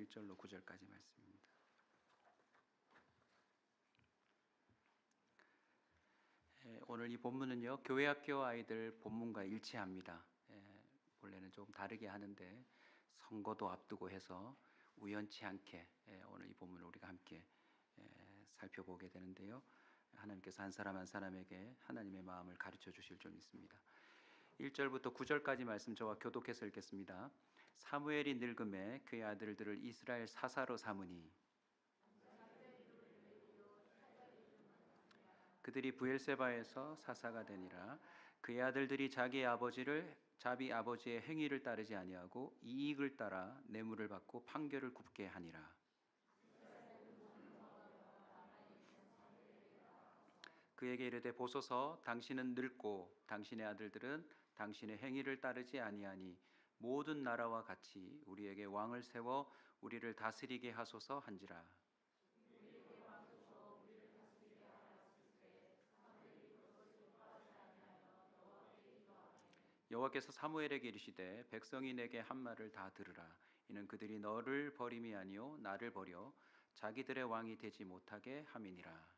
1절로 9절까지 말씀입니다. 오늘 이 본문은요, 교회학교 아이들 본문과 일치합니다. 원래는 좀 다르게 하는데 선거도 앞두고 해서 우연치 않게 오늘 이 본문을 우리가 함께 살펴보게 되는데요, 하나님께서 한 사람 한 사람에게 하나님의 마음을 가르쳐 주실 줄 믿습니다. 1절부터 9절까지 말씀 저와 교독해서 읽겠습니다. 사무엘이 늙음에 그의 아들들을 이스라엘 사사로 삼으니 그들이 브엘세바에서 사사가 되니라. 그의 아들들이 자기 아버지의 행위를 따르지 아니하고 이익을 따라 뇌물을 받고 판결을 굽게 하니라. 그에게 이르되 보소서, 당신은 늙고 당신의 아들들은 당신의 행위를 따르지 아니하니 모든 나라와 같이 우리에게 왕을 세워 우리를 다스리게 하소서 한지라. 여호와께서 사무엘에게 이르시되 백성이 내게 한 말을 다 들으라. 이는 그들이 너를 버림이 아니요 나를 버려 자기들의 왕이 되지 못하게 함이니라.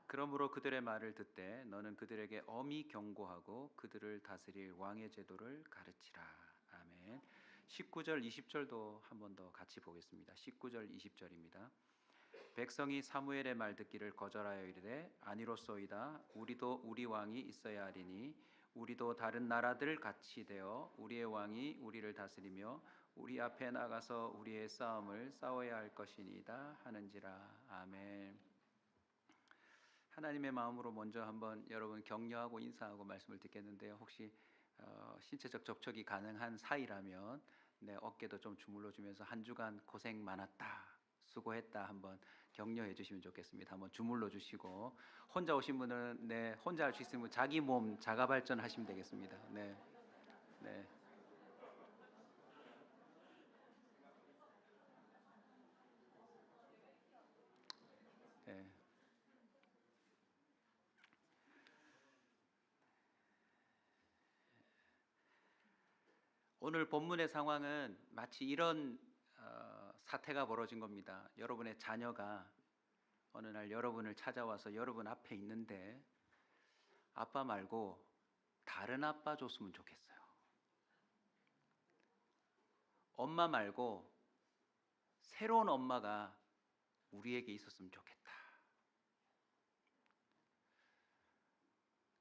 그러므로 그들의 말을 듣되 너는 그들에게 엄히 경고하고 그들을 다스릴 왕의 제도를 가르치라. 아멘. 19절 20절도 한 번 더 같이 보겠습니다. 19절 20절입니다. 백성이 사무엘의 말 듣기를 거절하여 이르되 아니로소이다. 우리도 우리 왕이 있어야 하리니 우리도 다른 나라들 같이 되어 우리의 왕이 우리를 다스리며 우리 앞에 나가서 우리의 싸움을 싸워야 할 것이니이다 하는지라. 아멘. 하나님의 마음으로 먼저 한번 여러분 격려하고 인사하고 말씀을 듣겠는데요, 혹시 신체적 접촉이 가능한 사이라면 어깨도 좀 주물러 주면서 한 주간 고생 많았다, 수고했다 한번 격려해 주시면 좋겠습니다. 한번 주물러 주시고, 혼자 오신 분은 혼자 할 수 있으면 자기 몸 자가 발전하시면 되겠습니다. 네. 네. 네. 오늘 본문의 상황은 마치 이런 사태가 벌어진 겁니다. 여러분의 자녀가 어느 날 여러분을 찾아와서 여러분 앞에 있는데 아빠 말고 다른 아빠 줬으면 좋겠어요. 엄마 말고 새로운 엄마가 우리에게 있었으면 좋겠다.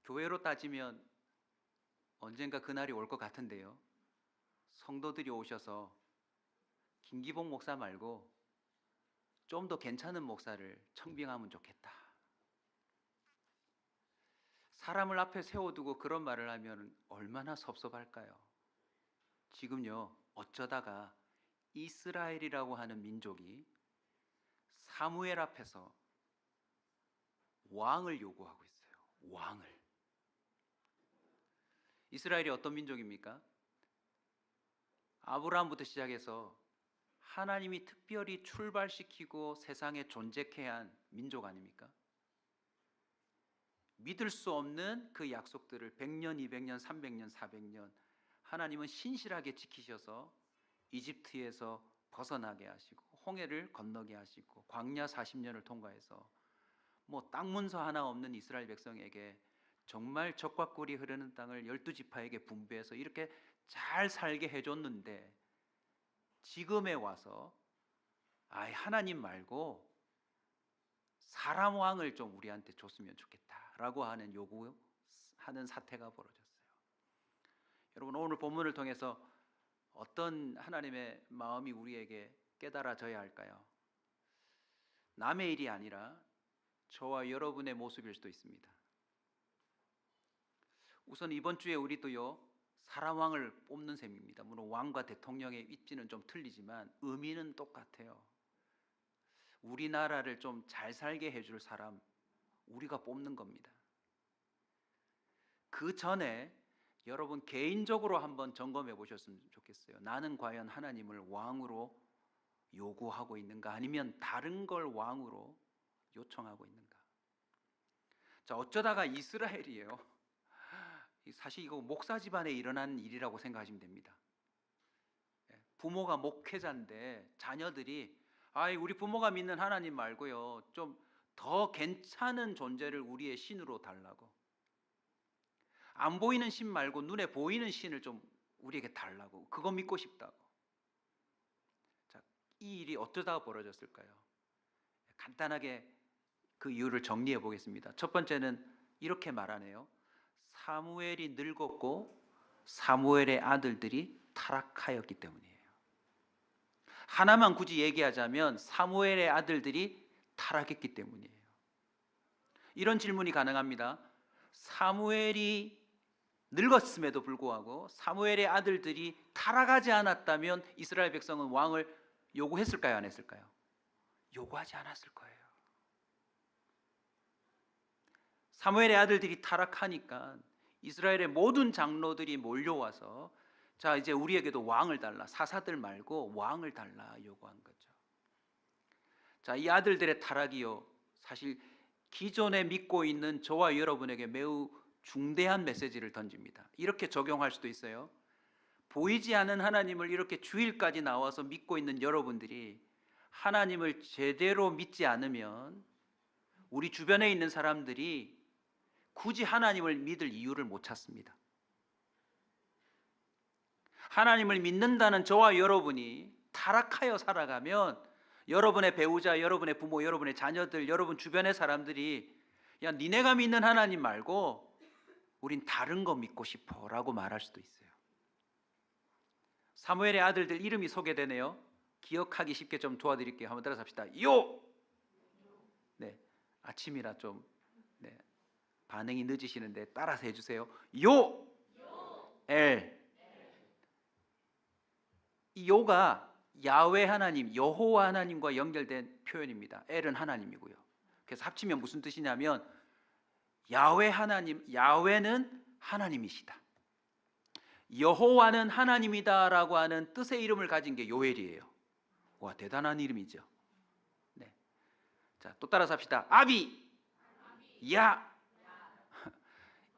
교회로 따지면 언젠가 그날이 올 것 같은데요, 성도들이 오셔서 김기복 목사 말고 좀 더 괜찮은 목사를 청빙하면 좋겠다. 사람을 앞에 세워두고 그런 말을 하면 얼마나 섭섭할까요? 지금요, 어쩌다가 이스라엘이라고 하는 민족이 사무엘 앞에서 왕을 요구하고 있어요. 왕을. 이스라엘이 어떤 민족입니까? 아브라함부터 시작해서 하나님이 특별히 출발시키고 세상에 존재케 한 민족 아닙니까? 믿을 수 없는 그 약속들을 100년, 200년, 300년, 400년 하나님은 신실하게 지키셔서 이집트에서 벗어나게 하시고 홍해를 건너게 하시고 광야 40년을 통과해서 땅 문서 하나 없는 이스라엘 백성에게 정말 적과 꿀이 흐르는 땅을 12지파에게 분배해서 이렇게 잘 살게 해줬는데, 지금에 와서 하나님 말고 사람 왕을 좀 우리한테 줬으면 좋겠다라고 하는 요구하는 사태가 벌어졌어요. 여러분, 오늘 본문을 통해서 어떤 하나님의 마음이 우리에게 깨달아져야 할까요? 남의 일이 아니라 저와 여러분의 모습일 수도 있습니다. 우선 이번 주에 우리도요, 사람 왕을 뽑는 셈입니다. 물론 왕과 대통령의 위치는 좀 틀리지만 의미는 똑같아요. 우리나라를 좀 잘 살게 해줄 사람, 우리가 뽑는 겁니다. 그 전에 여러분 개인적으로 한번 점검해 보셨으면 좋겠어요. 나는 과연 하나님을 왕으로 요구하고 있는가, 아니면 다른 걸 왕으로 요청하고 있는가? 자, 어쩌다가 이스라엘이에요. 사실 이거 목사 집안에 일어난 일이라고 생각하시면 됩니다. 부모가 목회자인데 자녀들이 우리 부모가 믿는 하나님 말고요, 좀 더 괜찮은 존재를 우리의 신으로 달라고, 안 보이는 신 말고 눈에 보이는 신을 좀 우리에게 달라고, 그거 믿고 싶다고. 자, 이 일이 어쩌다가 벌어졌을까요? 간단하게 그 이유를 정리해 보겠습니다. 첫 번째는 이렇게 말하네요. 사무엘이 늙었고 사무엘의 아들들이 타락하였기 때문이에요. 하나만 굳이 얘기하자면 사무엘의 아들들이 타락했기 때문이에요. 이런 질문이 가능합니다. 사무엘이 늙었음에도 불구하고 사무엘의 아들들이 타락하지 않았다면 이스라엘 백성은 왕을 요구했을까요? 안 했을까요? 요구하지 않았을 거예요. 사무엘의 아들들이 타락하니까 이스라엘의 모든 장로들이 몰려와서 자, 이제 우리에게도 왕을 달라, 사사들 말고 왕을 달라 요구한 거죠. 자, 이 아들들의 타락이요, 사실 기존에 믿고 있는 저와 여러분에게 매우 중대한 메시지를 던집니다. 이렇게 적용할 수도 있어요. 보이지 않는 하나님을 이렇게 주일까지 나와서 믿고 있는 여러분들이 하나님을 제대로 믿지 않으면 우리 주변에 있는 사람들이 굳이 하나님을 믿을 이유를 못 찾습니다. 하나님을 믿는다는 저와 여러분이 타락하여 살아가면 여러분의 배우자, 여러분의 부모, 여러분의 자녀들, 여러분 주변의 사람들이 야, 니네가 믿는 하나님 말고 우린 다른 거 믿고 싶어 라고 말할 수도 있어요. 사무엘의 아들들 이름이 소개되네요. 기억하기 쉽게 좀 도와드릴게요. 한번 따라서 합시다. 요! 네, 아침이라 좀 반응이 늦으시는데 따라서 해주세요. 요! 엘. 이 요가 야훼 하나님, 여호와 하나님과 연결된 표현입니다. 엘은 하나님이고요. 그래서 합치면 무슨 뜻이냐면 야훼 하나님, 야훼는 하나님이시다, 여호와는 하나님이다라고 하는 뜻의 이름을 가진 게 요엘이에요. 와, 대단한 이름이죠. 네. 자, 또 따라서 합시다. 아비, 야.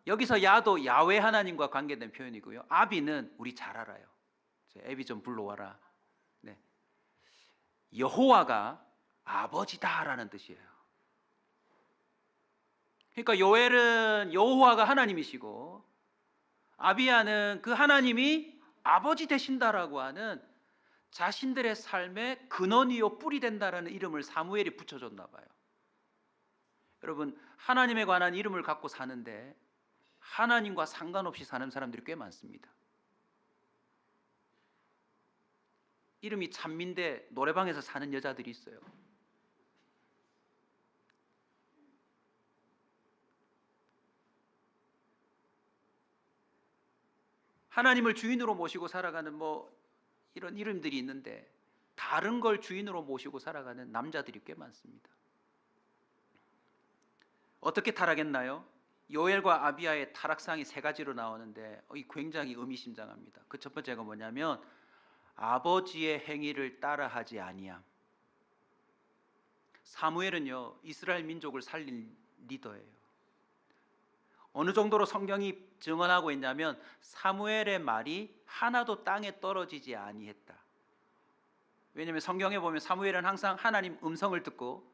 여기서 야도 야훼 하나님과 관계된 표현이고요. 아비는 우리 잘 알아요. 애비 좀 불러와라. 네. 여호와가 아버지다라는 뜻이에요. 그러니까 요엘은 여호와가 하나님이시고 아비야는 그 하나님이 아버지 되신다라고 하는 자신들의 삶의 근원이요 뿌리 된다라는 이름을 사무엘이 붙여줬나 봐요. 여러분, 하나님에 관한 이름을 갖고 사는데 하나님과 상관없이 사는 사람들이 꽤 많습니다. 이름이 찬미인데 노래방에서 사는 여자들이 있어요. 하나님을 주인으로 모시고 살아가는 이런 이름들이 있는데 다른 걸 주인으로 모시고 살아가는 남자들이 꽤 많습니다. 어떻게 타락했나요? 요엘과 아비야의 타락상이 세 가지로 나오는데 굉장히 의미심장합니다. 그 첫 번째가 뭐냐면 아버지의 행위를 따라하지 아니함. 사무엘은요, 이스라엘 민족을 살린 리더예요. 어느 정도로 성경이 증언하고 있냐면 사무엘의 말이 하나도 땅에 떨어지지 아니했다. 왜냐하면 성경에 보면 사무엘은 항상 하나님 음성을 듣고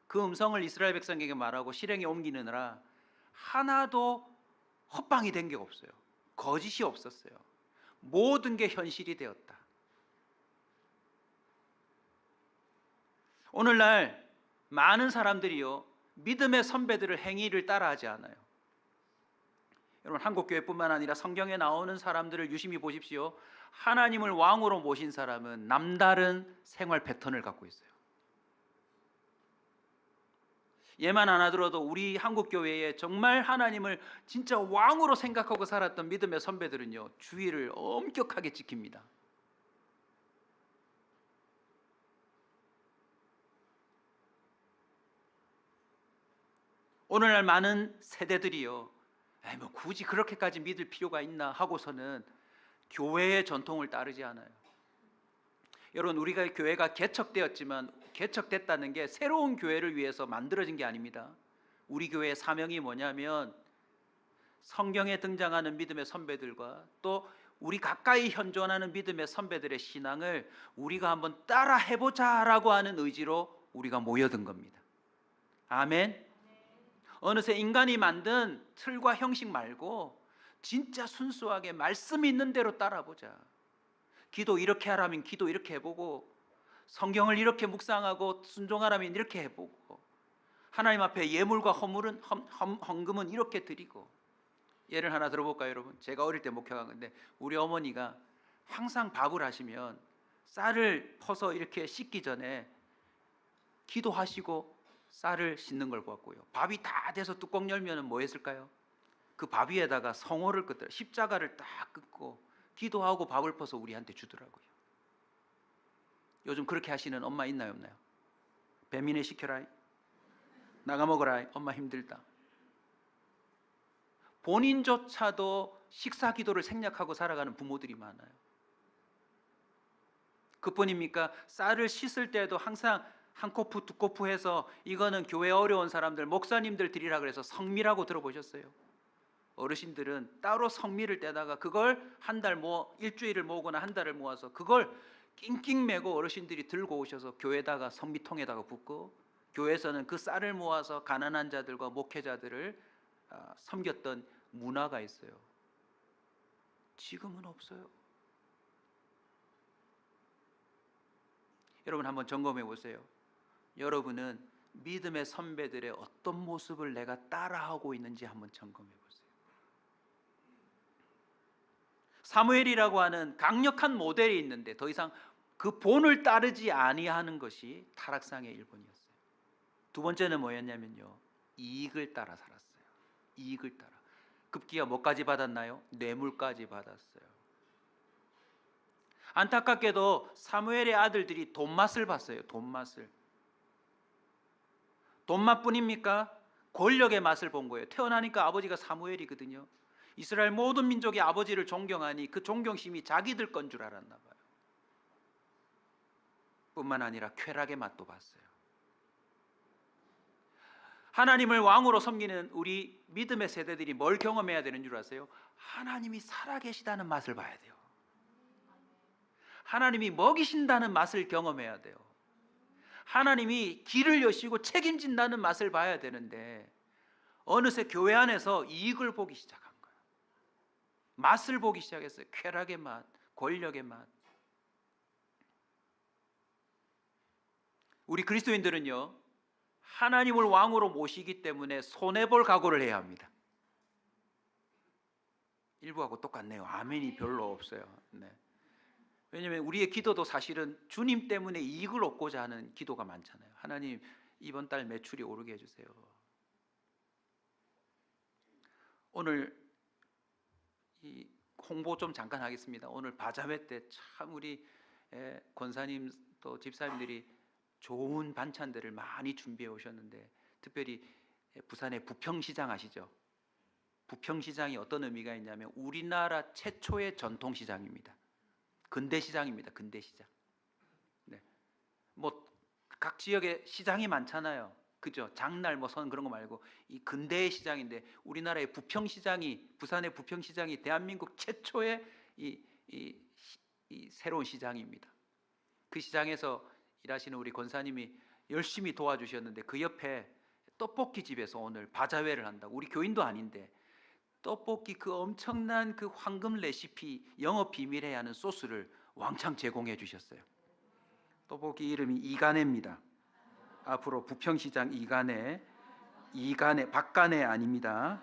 그 음성을 이스라엘 백성에게 말하고 실행에 옮기느라 하나도 헛방이 된 게 없어요. 거짓이 없었어요. 모든 게 현실이 되었다. 오늘날 많은 사람들이요, 믿음의 선배들의 행위를 따라하지 않아요. 여러분, 한국교회뿐만 아니라 성경에 나오는 사람들을 유심히 보십시오. 하나님을 왕으로 모신 사람은 남다른 생활 패턴을 갖고 있어요. 얘만 하나 들어도 우리 한국교회에 정말 하나님을 진짜 왕으로 생각하고 살았던 믿음의 선배들은요, 주의를 엄격하게 지킵니다. 오늘날 많은 세대들이요, 굳이 그렇게까지 믿을 필요가 있나 하고서는 교회의 전통을 따르지 않아요. 여러분, 우리가 교회가 개척되었지만 개척됐다는 게 새로운 교회를 위해서 만들어진 게 아닙니다. 우리 교회의 사명이 뭐냐면 성경에 등장하는 믿음의 선배들과 또 우리 가까이 현존하는 믿음의 선배들의 신앙을 우리가 한번 따라 해보자라고 하는 의지로 우리가 모여든 겁니다. 아멘. 어느새 인간이 만든 틀과 형식 말고 진짜 순수하게 말씀 있는 대로 따라보자. 기도 이렇게 하라면 기도 이렇게 해보고, 성경을 이렇게 묵상하고 순종하라면 이렇게 해보고, 하나님 앞에 예물과 헌금은 이렇게 드리고. 예를 하나 들어볼까요, 여러분? 제가 어릴 때 목회한 건데, 우리 어머니가 항상 밥을 하시면 쌀을 퍼서 이렇게 씻기 전에 기도하시고 쌀을 씻는 걸 보았고요. 밥이 다 돼서 뚜껑 열면 뭐 했을까요? 그 밥 위에다가 성호를 긋더라. 십자가를 딱 긋고 기도하고 밥을 퍼서 우리한테 주더라고요. 요즘 그렇게 하시는 엄마 있나요, 없나요? 배민에 시켜라, 나가 먹어라, 엄마 힘들다. 본인조차도 식사 기도를 생략하고 살아가는 부모들이 많아요. 그뿐입니까? 쌀을 씻을 때도 항상 한 코프 두 코프 해서 이거는 교회 어려운 사람들, 목사님들 드리라 그래서 성미라고 들어보셨어요? 어르신들은 따로 성미를 떼다가 그걸 한 달 일주일을 모으거나 한 달을 모아서 그걸 낑낑 메고 어르신들이 들고 오셔서 교회에다가 성미통에다가 붓고, 교회에서는 그 쌀을 모아서 가난한 자들과 목회자들을 섬겼던 문화가 있어요. 지금은 없어요. 여러분 한번 점검해 보세요. 여러분은 믿음의 선배들의 어떤 모습을 내가 따라하고 있는지 한번 점검해 보세요. 사무엘이라고 하는 강력한 모델이 있는데 더 이상 그 본을 따르지 아니하는 것이 타락상의 일본이었어요. 두 번째는 뭐였냐면요, 이익을 따라 살았어요. 이익을 따라. 급기야 뭐까지 받았나요? 뇌물까지 받았어요. 안타깝게도 사무엘의 아들들이 돈맛을 봤어요. 돈맛을. 돈맛뿐입니까? 권력의 맛을 본 거예요. 태어나니까 아버지가 사무엘이거든요. 이스라엘 모든 민족이 아버지를 존경하니 그 존경심이 자기들 건 줄 알았나 봐요. 뿐만 아니라 쾌락의 맛도 봤어요. 하나님을 왕으로 섬기는 우리 믿음의 세대들이 뭘 경험해야 되는 줄 아세요? 하나님이 살아계시다는 맛을 봐야 돼요. 하나님이 먹이신다는 맛을 경험해야 돼요. 하나님이 길을 여시고 책임진다는 맛을 봐야 되는데 어느새 교회 안에서 이익을 보기 시작한 거예요. 맛을 보기 시작했어요. 쾌락의 맛, 권력의 맛. 우리 그리스도인들은요, 하나님을 왕으로 모시기 때문에 손해볼 각오를 해야 합니다. 일부하고 똑같네요. 아멘이 별로 없어요. 네. 왜냐하면 우리의 기도도 사실은 주님 때문에 이익을 얻고자 하는 기도가 많잖아요. 하나님 이번 달 매출이 오르게 해주세요. 오늘 이 홍보 좀 잠깐 하겠습니다. 오늘 바자회 때 참 우리 권사님 또 집사님들이 좋은 반찬들을 많이 준비해 오셨는데, 특별히 부산의 부평시장 아시죠? 부평시장이 어떤 의미가 있냐면 우리나라 최초의 전통시장입니다. 근대시장입니다. 근대시장. 네. 뭐 각 지역에 시장이 많잖아요. 그죠? 장날 뭐 선 그런 거 말고 이 근대의 시장인데 우리나라의 부평시장이, 부산의 부평시장이 대한민국 최초의 이 새로운 시장입니다. 그 시장에서 일하시는 우리 권사님이 열심히 도와주셨는데 그 옆에 떡볶이 집에서 오늘 바자회를 한다고, 우리 교인도 아닌데 떡볶이 그 엄청난 그 황금 레시피 영업 비밀에 하는 소스를 왕창 제공해 주셨어요. 떡볶이 이름이 이간해입니다. 앞으로 부평시장 이간해, 박간해 아닙니다.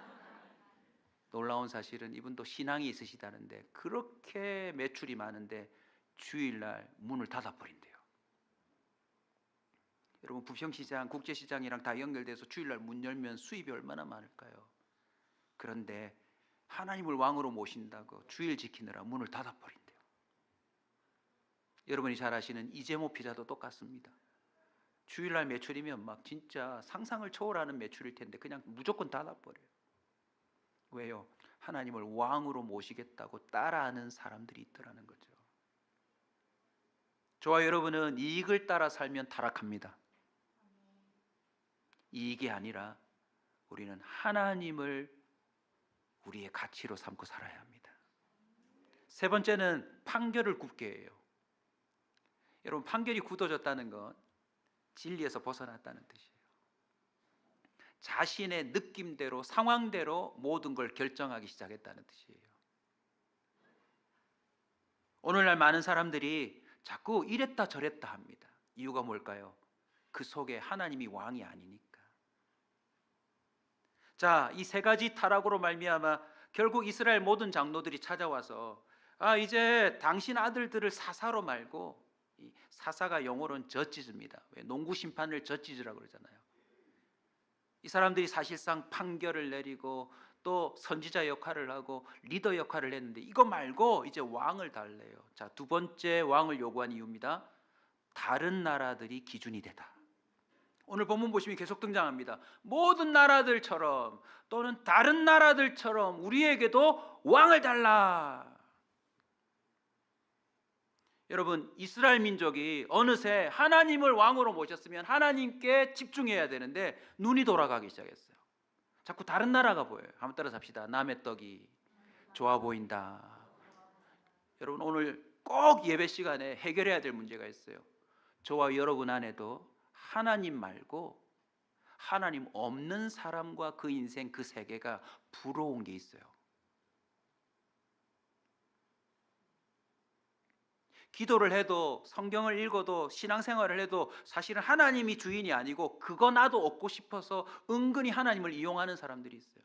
놀라운 사실은 이분도 신앙이 있으시다는데 그렇게 매출이 많은데 주일날 문을 닫아버린대요. 여러분 부평시장, 국제시장이랑 다 연결돼서 주일날 문 열면 수입이 얼마나 많을까요? 그런데 하나님을 왕으로 모신다고 주일 지키느라 문을 닫아버린대요. 여러분이 잘 아시는 이재모 피자도 똑같습니다. 주일날 매출이면 막 진짜 상상을 초월하는 매출일 텐데 그냥 무조건 닫아버려요. 왜요? 하나님을 왕으로 모시겠다고 따라하는 사람들이 있더라는 거죠. 저와 여러분은 이익을 따라 살면 타락합니다. 이익이 아니라 우리는 하나님을 우리의 가치로 삼고 살아야 합니다. 세 번째는 판결을 굳게 해요. 여러분, 판결이 굳어졌다는 건 진리에서 벗어났다는 뜻이에요. 자신의 느낌대로, 상황대로 모든 걸 결정하기 시작했다는 뜻이에요. 오늘날 많은 사람들이 자꾸 이랬다 저랬다 합니다. 이유가 뭘까요? 그 속에 하나님이 왕이 아니니까. 자, 이 세 가지 타락으로 말미암아 결국 이스라엘 모든 장로들이 찾아와서 이제 당신 아들들을 사사로 말고, 이 사사가 영어로는 저지즈입니다. 왜? 농구 심판을 저지즈라고 그러잖아요. 이 사람들이 사실상 판결을 내리고 또 선지자 역할을 하고 리더 역할을 했는데 이거 말고 이제 왕을 달래요. 자, 두 번째 왕을 요구한 이유입니다. 다른 나라들이 기준이 되다. 오늘 본문 보시면 계속 등장합니다. 모든 나라들처럼 또는 다른 나라들처럼 우리에게도 왕을 달라. 여러분, 이스라엘 민족이 어느새 하나님을 왕으로 모셨으면 하나님께 집중해야 되는데 눈이 돌아가기 시작했어요. 자꾸 다른 나라가 보여요. 한번 따라서 합시다. 남의 떡이 좋아 보인다. 여러분, 오늘 꼭 예배 시간에 해결해야 될 문제가 있어요. 저와 여러분 안에도 하나님 말고 하나님 없는 사람과 그 인생, 그 세계가 부러운 게 있어요. 기도를 해도 성경을 읽어도 신앙생활을 해도 사실은 하나님이 주인이 아니고 그거 나도 얻고 싶어서 은근히 하나님을 이용하는 사람들이 있어요.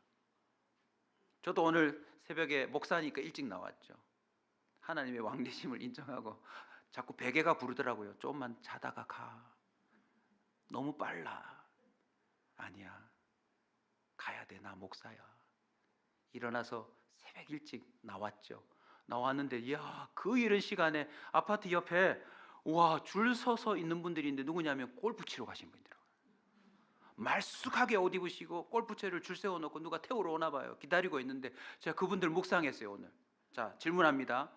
저도 오늘 새벽에 목사니까 일찍 나왔죠. 하나님의 왕되심을 인정하고 자꾸 베개가 부르더라고요. 조금만 자다가 가. 너무 빨라. 아니야. 가야 돼. 나 목사야. 일어나서 새벽 일찍 나왔죠. 나왔는데 이야, 그 이른 시간에 아파트 옆에 줄 서서 있는 분들이 있는데 누구냐면 골프 치러 가신 분들이라고요. 말쑥하게 옷 입으시고 골프채를 줄 세워놓고 누가 태우러 오나 봐요. 기다리고 있는데 제가 그분들 묵상했어요. 오늘. 자, 질문합니다.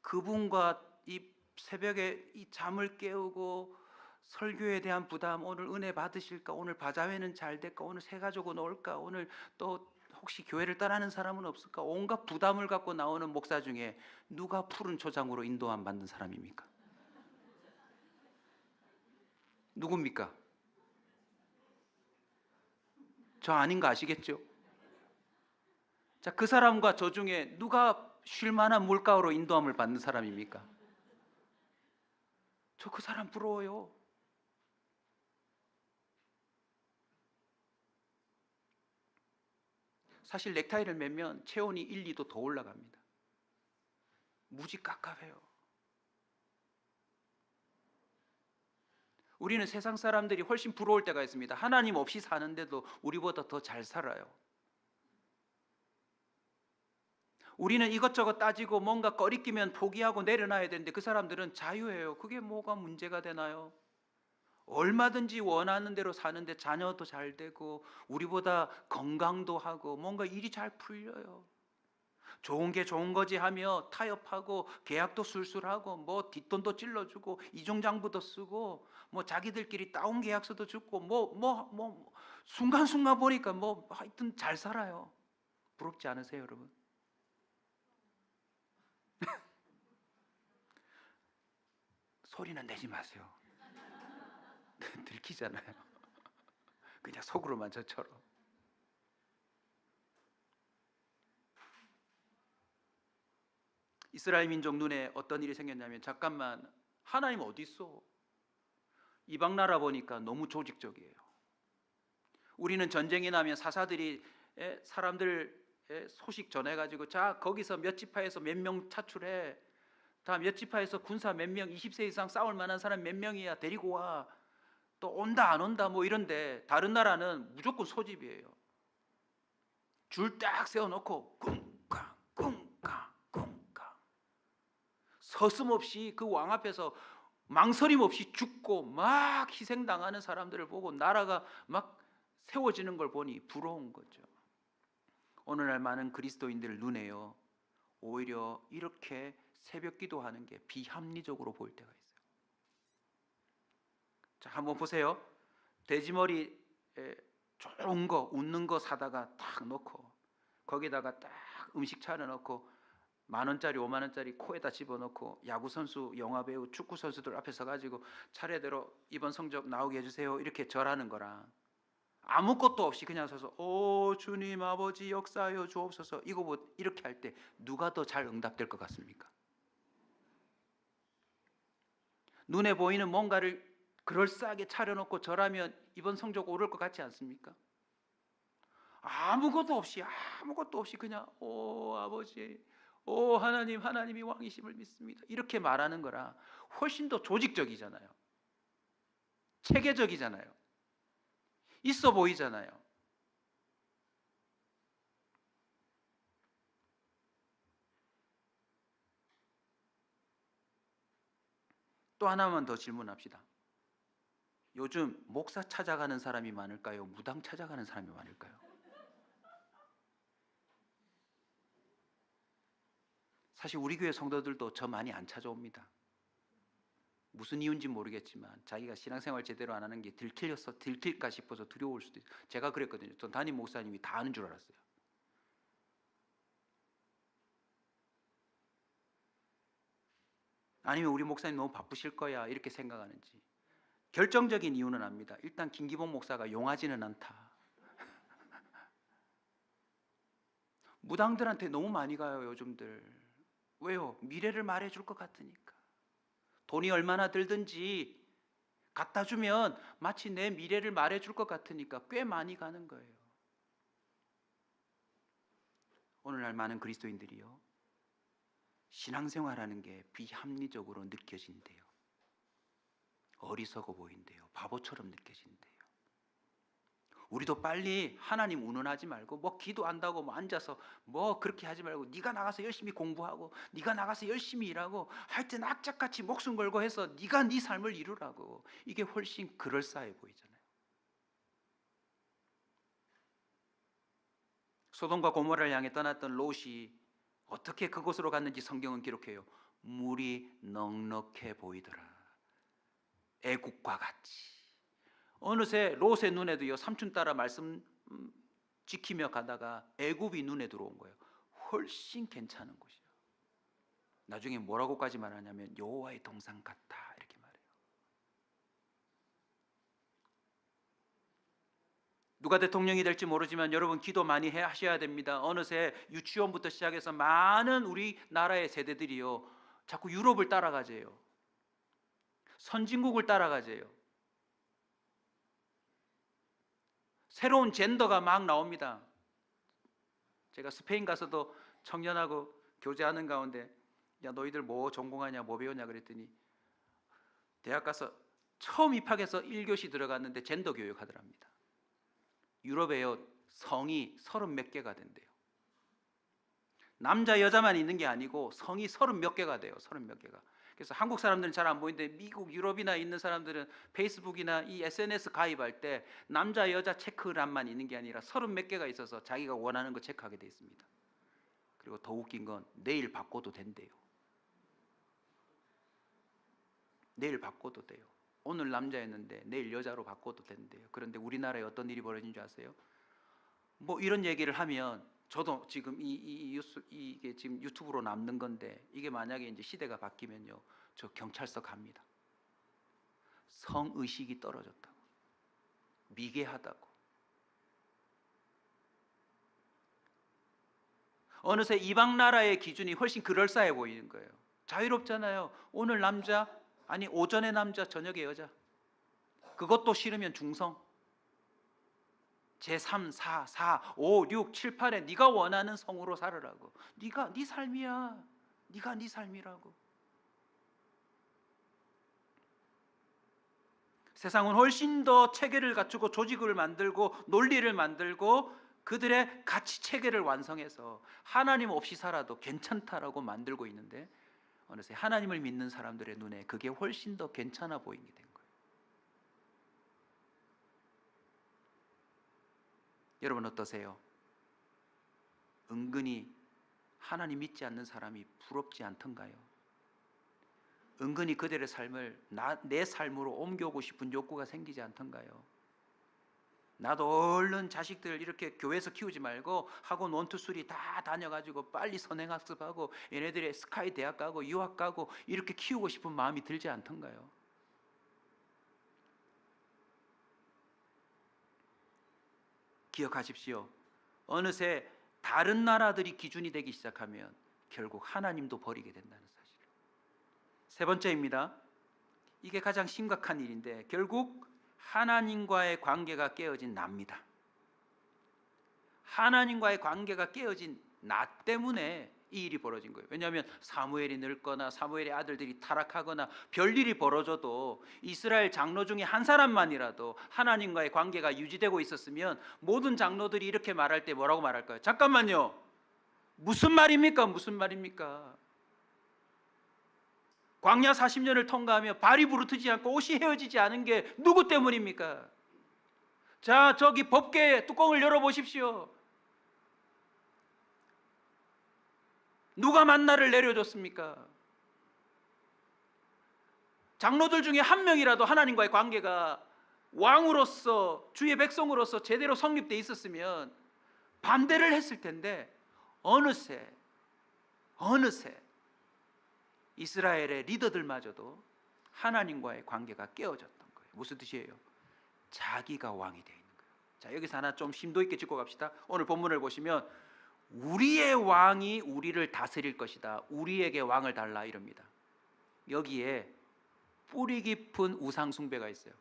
그분과 이 새벽에 이 잠을 깨우고 설교에 대한 부담, 오늘 은혜 받으실까, 오늘 바자회는 잘 될까, 오늘 새 가족은 올까, 오늘 또 혹시 교회를 떠나는 사람은 없을까, 온갖 부담을 갖고 나오는 목사 중에 누가 푸른 초장으로 인도함 받는 사람입니까? 누굽니까? 저 아닌 거 아시겠죠? 자, 그 사람과 저 중에 누가 쉴 만한 물가로 인도함을 받는 사람입니까? 저 그 사람 부러워요. 사실 넥타이를 매면 체온이 1, 2도 더 올라갑니다. 무지 깝깝해요. 우리는 세상 사람들이 훨씬 부러울 때가 있습니다. 하나님 없이 사는데도 우리보다 더 잘 살아요. 우리는 이것저것 따지고 뭔가 꺼리끼면 포기하고 내려놔야 되는데 그 사람들은 자유해요. 그게 뭐가 문제가 되나요? 얼마든지 원하는 대로 사는데 자녀도 잘 되고 우리보다 건강도 하고 뭔가 일이 잘 풀려요. 좋은 게 좋은 거지 하며 타협하고 계약도 술술하고 뭐 뒷돈도 찔러주고 이중장부도 쓰고 뭐 자기들끼리 다운 계약서도 주고 뭐 순간순간 보니까 뭐 하여튼 잘 살아요. 부럽지 않으세요, 여러분? 소리는 내지 마세요. 들키잖아요. 그냥 속으로만 저처럼. 이스라엘 민족 눈에 어떤 일이 생겼냐면, 잠깐만, 하나님 어디 있어? 이방 나라 보니까 너무 조직적이에요. 우리는 전쟁이 나면 사사들이 사람들 소식 전해가지고, 자, 거기서 몇 지파에서 몇 명 차출해. 다 몇 지파에서 군사 몇 명, 20세 이상 싸울 만한 사람 몇 명이야, 데리고 와. 또 온다 안 온다 뭐 이런데, 다른 나라는 무조건 소집이에요. 줄 딱 세워놓고 쿵쾅 쿵쾅 쿵쾅 서슴없이 그 왕 앞에서 망설임 없이 죽고 막 희생당하는 사람들을 보고 나라가 막 세워지는 걸 보니 부러운 거죠. 오늘날 많은 그리스도인들 눈에요, 오히려 이렇게 새벽 기도하는 게 비합리적으로 보일 때가 있어요. 자, 한번 보세요. 돼지머리 좋은 거 웃는 거 사다가 딱 넣고 거기다가 딱 음식 차려놓고 10,000원짜리 50,000원짜리 코에다 집어넣고 야구선수 영화배우 축구선수들 앞에 서가지고 차례대로 이번 성적 나오게 해주세요 이렇게 절하는 거랑 아무것도 없이 그냥 서서 오 주님 아버지 역사하여 주옵소서 이거 뭐 이렇게 할 때 누가 더 잘 응답될 것 같습니까? 눈에 보이는 뭔가를 그럴싸하게 차려놓고 절하면 이번 성적 오를 것 같지 않습니까? 아무것도 없이 그냥 오 아버지 오 하나님 하나님이 왕이심을 믿습니다 이렇게 말하는 거라 훨씬 더 조직적이잖아요. 체계적이잖아요. 있어 보이잖아요. 또 하나만 더 질문합시다. 요즘 목사 찾아가는 사람이 많을까요? 무당 찾아가는 사람이 많을까요? 사실 우리 교회 성도들도 저 많이 안 찾아옵니다. 무슨 이유인지 모르겠지만 자기가 신앙생활 제대로 안 하는 게 들킬까 싶어서 두려울 수도 있어요. 제가 그랬거든요. 전 담임 목사님이 다 아는 줄 알았어요. 아니면 우리 목사님 너무 바쁘실 거야 이렇게 생각하는지. 결정적인 이유는 압니다. 일단 김기봉 목사가 용하지는 않다. 무당들한테 너무 많이 가요 요즘들. 왜요? 미래를 말해줄 것 같으니까. 돈이 얼마나 들든지 갖다 주면 마치 내 미래를 말해줄 것 같으니까 꽤 많이 가는 거예요. 오늘날 많은 그리스도인들이요 신앙생활하는 게 비합리적으로 느껴진대요. 어리석어 보인대요. 바보처럼 느껴진대요. 우리도 빨리 하나님 운운하지 말고 뭐 기도한다고 뭐 앉아서 뭐 그렇게 하지 말고 네가 나가서 열심히 공부하고 네가 나가서 열심히 일하고 하여튼 악착같이 목숨 걸고 해서 네가 네 삶을 이루라고. 이게 훨씬 그럴싸해 보이잖아요. 소돔과 고모라를 향해 떠났던 롯이 어떻게 그곳으로 갔는지 성경은 기록해요. 물이 넉넉해 보이더라. 애국과 같이. 어느새 롯의 눈에도요 삼촌 따라 말씀 지키며 가다가 애굽이 눈에 들어온 거예요. 훨씬 괜찮은 곳이에요. 나중에 뭐라고까지 말하냐면 여호와의 동산 같다 이렇게 말해요. 누가 대통령이 될지 모르지만 여러분 기도 많이 하셔야 됩니다. 어느새 유치원부터 시작해서 많은 우리나라의 세대들이요 자꾸 유럽을 따라가재요. 선진국을 따라가재요. 새로운 젠더가 막 나옵니다. 제가 스페인 가서도 청년하고 교제하는 가운데 야 너희들 뭐 전공하냐 뭐 배우냐 그랬더니 대학 가서 처음 입학해서 1교시 들어갔는데 젠더 교육 하더랍니다. 유럽에요 성이 30몇 개가 된대요. 남자 여자만 있는 게 아니고 성이 30몇 개가 돼요. 30몇 개가. 그래서 한국 사람들은 잘 안 보이는데 미국 유럽이나 있는 사람들은 페이스북이나 이 SNS 가입할 때 남자 여자 체크란만 있는 게 아니라 30몇 개가 있어서 자기가 원하는 거 체크하게 돼 있습니다. 그리고 더 웃긴 건 내일 바꿔도 된대요. 내일 바꿔도 돼요. 오늘 남자였는데 내일 여자로 바꿔도 된대요. 그런데 우리나라에 어떤 일이 벌어진 줄 아세요? 뭐 이런 얘기를 하면 저도 지금 이게 지금 유튜브로 남는 건데 이게 만약에 이제 시대가 바뀌면요 저 경찰서 갑니다. 성의식이 떨어졌다고, 미개하다고. 어느새 이방 나라의 기준이 훨씬 그럴싸해 보이는 거예요. 자유롭잖아요. 오늘 남자 아니 오전에 남자 저녁에 여자. 그것도 싫으면 중성. 제3, 4, 4, 5, 6, 7, 8에 네가 원하는 성으로 살으라고. 네가 네 삶이야. 네가 네 삶이라고. 세상은 훨씬 더 체계를 갖추고 조직을 만들고 논리를 만들고 그들의 가치 체계를 완성해서 하나님 없이 살아도 괜찮다라고 만들고 있는데 어느새 하나님을 믿는 사람들의 눈에 그게 훨씬 더 괜찮아 보이게 된 거예요. 여러분 어떠세요? 은근히 하나님 믿지 않는 사람이 부럽지 않던가요? 은근히 그들의 삶을 내 삶으로 옮겨오고 싶은 욕구가 생기지 않던가요? 나도 얼른 자식들 이렇게 교회에서 키우지 말고 학원 원투쓰리 다 다녀가지고 빨리 선행학습하고 얘네들의 스카이 대학 가고 유학 가고 이렇게 키우고 싶은 마음이 들지 않던가요? 기억하십시오. 어느새 다른 나라들이 기준이 되기 시작하면 결국 하나님도 버리게 된다는 사실. 세 번째입니다. 이게 가장 심각한 일인데 결국 하나님과의 관계가 깨어진 납니다. 하나님과의 관계가 깨어진 나 때문에 이 일이 벌어진 거예요. 왜냐하면 사무엘이 늙거나 사무엘의 아들들이 타락하거나 별일이 벌어져도 이스라엘 장로 중에 한 사람만이라도 하나님과의 관계가 유지되고 있었으면 모든 장로들이 이렇게 말할 때 뭐라고 말할까요? 잠깐만요. 무슨 말입니까? 무슨 말입니까? 광야 40년을 통과하며 발이 부르트지 않고 옷이 헤어지지 않은 게 누구 때문입니까? 자, 저기 법궤 뚜껑을 열어보십시오. 누가 만나를 내려줬습니까? 장로들 중에 한 명이라도 하나님과의 관계가 왕으로서 주의 백성으로서 제대로 성립되어 있었으면 반대를 했을 텐데 어느새 이스라엘의 리더들마저도 하나님과의 관계가 깨어졌던 거예요. 무슨 뜻이에요? 자기가 왕이 되어 있는 거예요. 자, 여기서 하나 좀 심도 있게 짚고 갑시다. 오늘 본문을 보시면 우리의 왕이 우리를 다스릴 것이다. 우리에게 왕을 달라 이럽니다. 여기에 뿌리 깊은 우상 숭배가 있어요.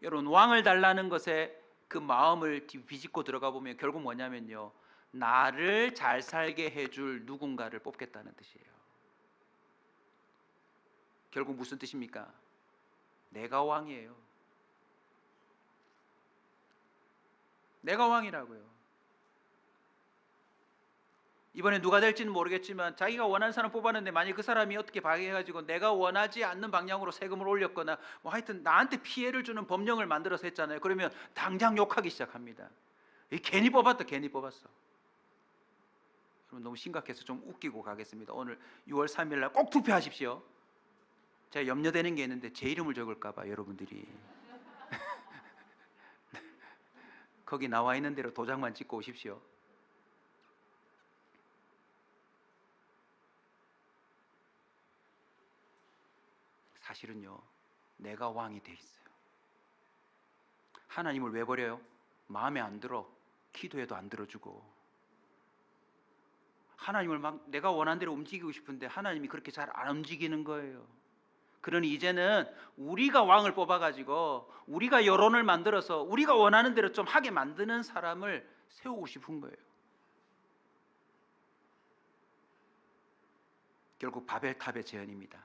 여러분, 왕을 달라는 것에 그 마음을 비집고 들어가 보면 결국 뭐냐면요, 나를 잘 살게 해줄 누군가를 뽑겠다는 뜻이에요. 결국 무슨 뜻입니까? 내가 왕이에요. 내가 왕이라고요. 이번에 누가 될지는 모르겠지만 자기가 원하는 사람 뽑았는데 만약 그 사람이 어떻게 방해해가지고 내가 원하지 않는 방향으로 세금을 올렸거나 뭐 하여튼 나한테 피해를 주는 법령을 만들어서 했잖아요. 그러면 당장 욕하기 시작합니다. 괜히 뽑았다, 괜히 뽑았어. 여러분, 너무 심각해서 좀 웃기고 가겠습니다. 오늘 6월 3일 날 꼭 투표하십시오. 제가 염려되는 게 있는데 제 이름을 적을까 봐 여러분들이 거기 나와 있는 대로 도장만 찍고 오십시오. 사실은요, 내가 왕이 돼 있어요. 하나님을 왜 버려요? 마음에 안 들어. 기도해도 안 들어주고. 하나님을 막 내가 원하는 대로 움직이고 싶은데 하나님이 그렇게 잘 안 움직이는 거예요. 그러니 이제는 우리가 왕을 뽑아가지고 우리가 여론을 만들어서 우리가 원하는 대로 좀 하게 만드는 사람을 세우고 싶은 거예요. 결국 바벨탑의 재현입니다.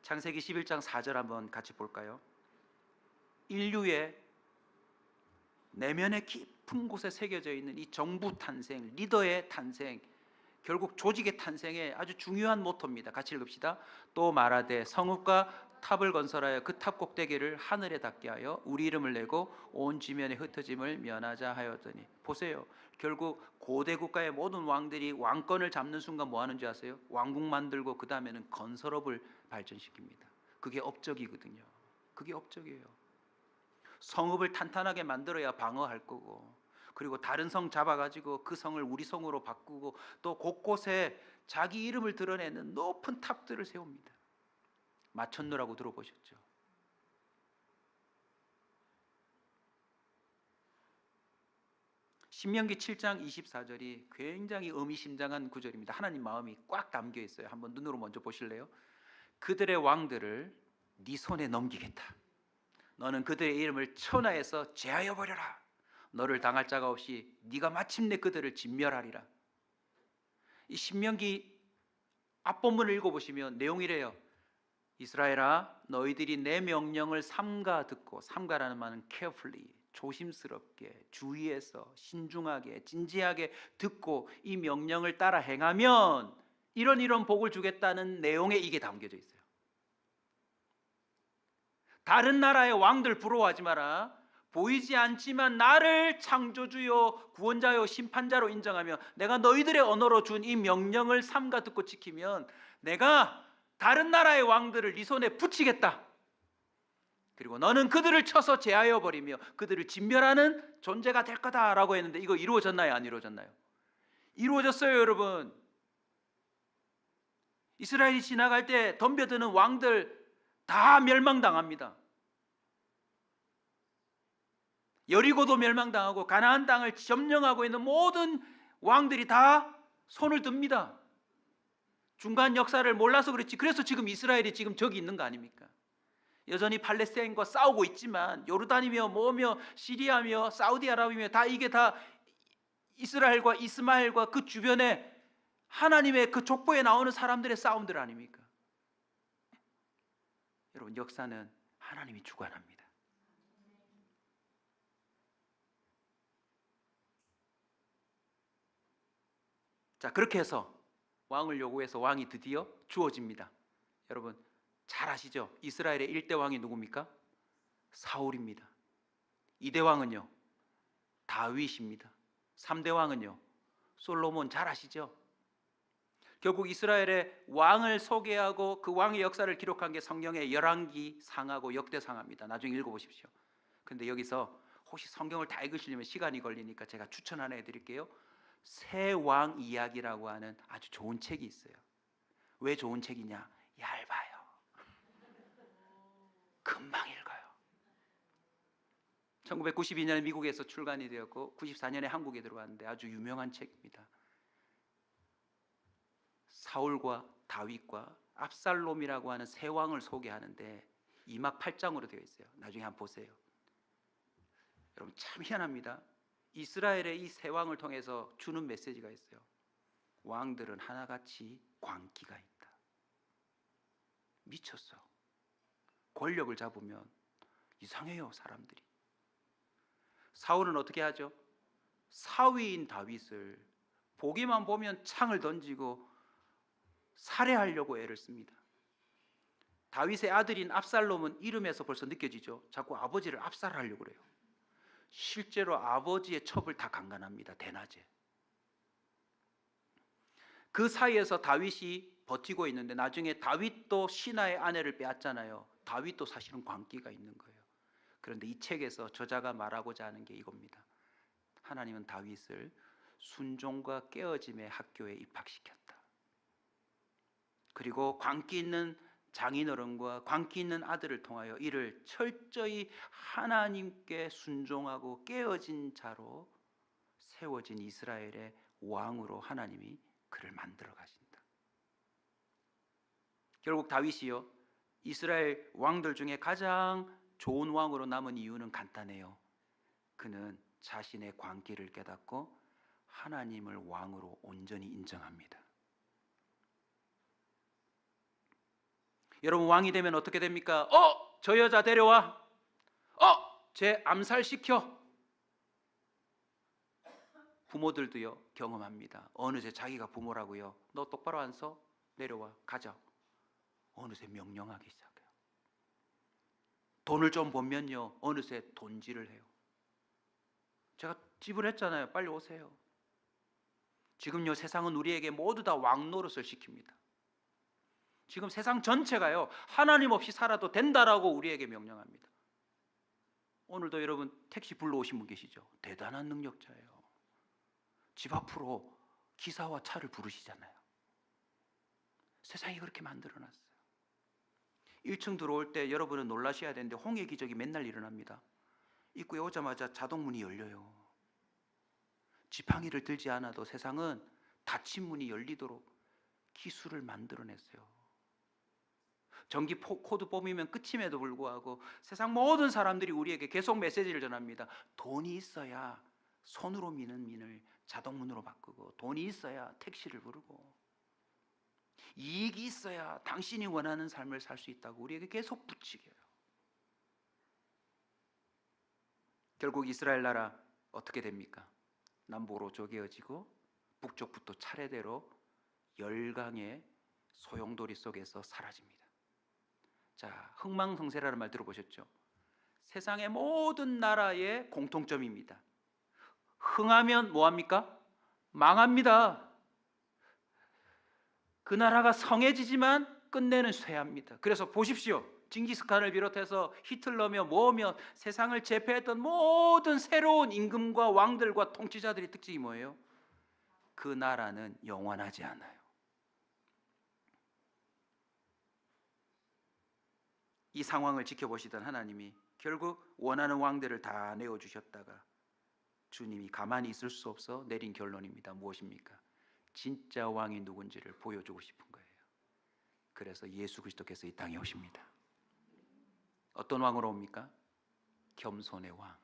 창세기 11장 4절 한번 같이 볼까요? 인류의 내면의 깊은 곳에 새겨져 있는 이 정부 탄생, 리더의 탄생, 결국 조직의 탄생의 아주 중요한 모토입니다. 같이 읽읍시다. 또 말하되 성읍과 탑을 건설하여 그 탑 꼭대기를 하늘에 닿게 하여 우리 이름을 내고 온 지면에 흩어짐을 면하자 하였더니. 보세요. 결국 고대 국가의 모든 왕들이 왕권을 잡는 순간 뭐 하는지 아세요? 왕국 만들고 그 다음에는 건설업을 발전시킵니다. 그게 업적이거든요. 그게 업적이에요. 성읍을 탄탄하게 만들어야 방어할 거고, 그리고 다른 성 잡아가지고 그 성을 우리 성으로 바꾸고, 또 곳곳에 자기 이름을 드러내는 높은 탑들을 세웁니다. 마천루라고 들어보셨죠? 신명기 7장 24절이 굉장히 의미심장한 구절입니다. 하나님 마음이 꽉 담겨 있어요. 한번 눈으로 먼저 보실래요? 그들의 왕들을 네 손에 넘기겠다. 너는 그들의 이름을 천하에서 제하여 버려라. 너를 당할 자가 없이 네가 마침내 그들을 진멸하리라. 이 신명기 앞본문을 읽어보시면 내용이 이래요. 이스라엘아, 너희들이 내 명령을 삼가 듣고, 삼가라는 말은 carefully, 조심스럽게, 주의해서, 신중하게, 진지하게 듣고 이 명령을 따라 행하면 이런 복을 주겠다는 내용에 이게 담겨져 있어요. 다른 나라의 왕들 부러워하지 마라. 보이지 않지만 나를 창조주요 구원자요 심판자로 인정하며 내가 너희들의 언어로 준 이 명령을 삼가 듣고 지키면 내가 다른 나라의 왕들을 네 손에 붙이겠다. 그리고 너는 그들을 쳐서 제하여 버리며 그들을 진멸하는 존재가 될 거다라고 했는데 이거 이루어졌나요? 안 이루어졌나요? 이루어졌어요, 여러분. 이스라엘이 지나갈 때 덤벼드는 왕들 다 멸망당합니다. 여리고도 멸망당하고 가나안 땅을 점령하고 있는 모든 왕들이 다 손을 듭니다. 중간 역사를 몰라서 그렇지. 그래서 지금 이스라엘이 지금 저기 있는 거 아닙니까? 여전히 팔레스타인과 싸우고 있지만 요르단이며 뭐며 시리아며 사우디아라비아며 다 이게 다 이스라엘과 이스마엘과 그 주변에 하나님의 그 족보에 나오는 사람들의 싸움들 아닙니까? 여러분, 역사는 하나님이 주관합니다. 자, 그렇게 해서 왕을 요구해서 왕이 드디어 주어집니다. 여러분 잘 아시죠? 이스라엘의 1대 왕이 누굽니까? 사울입니다. 2대 왕은요? 다윗입니다. 3대 왕은요? 솔로몬. 잘 아시죠? 결국 이스라엘의 왕을 소개하고 그 왕의 역사를 기록한 게 성경의 열왕기 상하고 역대상하입니다. 나중에 읽어보십시오. 그런데 여기서 혹시 성경을 다 읽으시려면 시간이 걸리니까 제가 추천 하나 해드릴게요. 새 왕 이야기라고 하는 아주 좋은 책이 있어요. 왜 좋은 책이냐? 얇아요. 금방 읽어요. 1992년에 미국에서 출간이 되었고 94년에 한국에 들어왔는데 아주 유명한 책입니다. 사울과 다윗과 압살롬이라고 하는 새 왕을 소개하는데 2막 8장으로 되어 있어요. 나중에 한번 보세요. 여러분 참 희한합니다. 이스라엘의 이 새 왕을 통해서 주는 메시지가 있어요. 왕들은 하나같이 광기가 있다. 미쳤어. 권력을 잡으면 이상해요, 사람들이. 사울은 어떻게 하죠? 사위인 다윗을 보기만 보면 창을 던지고 살해하려고 애를 씁니다. 다윗의 아들인 압살롬은 이름에서 벌써 느껴지죠. 자꾸 아버지를 압살하려고 그래요. 실제로 아버지의 첩을 다 강간합니다. 대낮에. 그 사이에서 다윗이 버티고 있는데 나중에 다윗도 신하의 아내를 빼앗잖아요. 다윗도 사실은 광기가 있는 거예요. 그런데 이 책에서 저자가 말하고자 하는 게 이겁니다. 하나님은 다윗을 순종과 깨어짐의 학교에 입학시켰다. 그리고 광기 있는 장인어른과 광기 있는 아들을 통하여 이를 철저히 하나님께 순종하고 깨어진 자로 세워진 이스라엘의 왕으로 하나님이 그를 만들어 가신다. 결국 다윗이요, 이스라엘 왕들 중에 가장 좋은 왕으로 남은 이유는 간단해요. 그는 자신의 광기를 깨닫고 하나님을 왕으로 온전히 인정합니다. 여러분 왕이 되면 어떻게 됩니까? 저 여자 데려와. 쟤 암살시켜. 부모들도요 경험합니다. 어느새 자기가 부모라고요. 너 똑바로 안 서? 내려와. 가자. 어느새 명령하기 시작해요. 돈을 좀 벌면요 어느새 돈질을 해요. 제가 지불했잖아요. 빨리 오세요. 지금요 세상은 우리에게 모두 다 왕 노릇을 시킵니다. 지금 세상 전체가요 하나님 없이 살아도 된다라고 우리에게 명령합니다. 오늘도 여러분 택시 불러오신 분 계시죠? 대단한 능력자예요. 집 앞으로 기사와 차를 부르시잖아요. 세상이 그렇게 만들어놨어요. 1층 들어올 때 여러분은 놀라셔야 되는데 홍해 기적이 맨날 일어납니다. 입구에 오자마자 자동문이 열려요. 지팡이를 들지 않아도 세상은 닫힌 문이 열리도록 기술을 만들어냈어요. 전기 코드 뽑으면 끝임에도 불구하고 세상 모든 사람들이 우리에게 계속 메시지를 전합니다. 돈이 있어야 손으로 미는 민을 자동문으로 바꾸고, 돈이 있어야 택시를 부르고, 이익이 있어야 당신이 원하는 삶을 살 수 있다고 우리에게 계속 부추겨요. 결국 이스라엘 나라 어떻게 됩니까? 남북으로 쪼개어지고 북쪽부터 차례대로 열강의 소용돌이 속에서 사라집니다. 자, 흥망성쇠라는 말 들어보셨죠? 세상의 모든 나라의 공통점입니다. 흥하면 뭐합니까? 망합니다. 그 나라가 성해지지만 끝내는 쇠합니다. 그래서 보십시오. 징기스칸을 비롯해서 히틀러며 뭐며 세상을 제패했던 모든 새로운 임금과 왕들과 통치자들의 특징이 뭐예요? 그 나라는 영원하지 않아요. 이 상황을 지켜보시던 하나님이 결국 원하는 왕들을 다 내어주셨다가 주님이 가만히 있을 수 없어 내린 결론입니다. 무엇입니까? 진짜 왕이 누군지를 보여주고 싶은 거예요. 그래서 예수 그리스도께서 이 땅에 오십니다. 어떤 왕으로 옵니까? 겸손의 왕,